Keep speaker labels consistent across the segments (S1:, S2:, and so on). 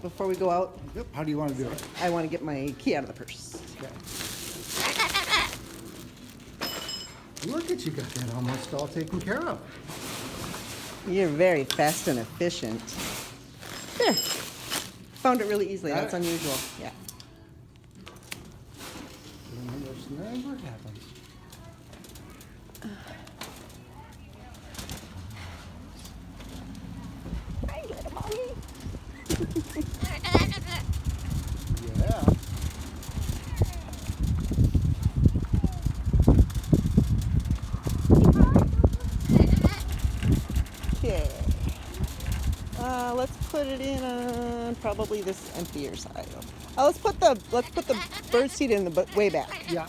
S1: before we go out?
S2: Yep. How do you want to do it?
S1: I want to get my key out of the purse.
S2: Okay. Look at you, got that almost all taken care of.
S1: You're very fast and efficient. There. Found it really easily.
S2: Got
S1: That's
S2: it?
S1: unusual. Yeah.
S2: This never happens.
S1: Hi, little mommy.
S2: Yeah.
S1: Okay. Let's put it in on probably this emptier side. Let's put the bird seed in the way back.
S2: Yeah.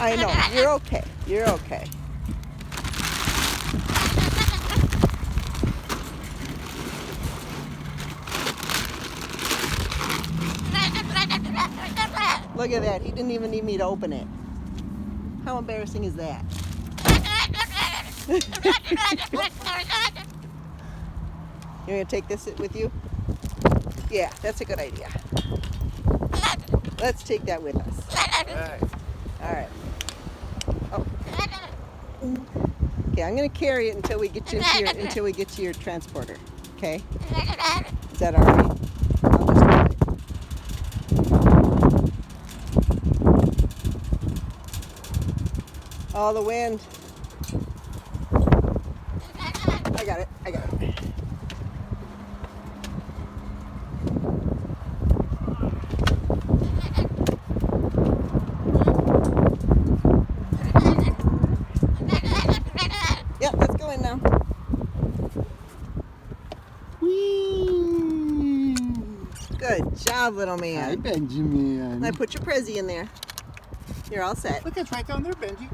S1: I know. You're okay. You're okay. Look at that. He didn't even need me to open it. How embarrassing is that? You're going to take this with you? Yeah, that's a good idea. Let's take that with us. All right. Oh. Okay, I'm going to carry it until we get to your transporter. Okay? Is that all right? I'll just do it. Oh, the wind. I got it. I got it. Yep, let's go in now.
S2: Whee!
S1: Good job, little
S2: Hi,
S1: man.
S2: Benjamin.
S1: I put your Prezi in there. You're all set.
S2: Look, it's right down there, Benji.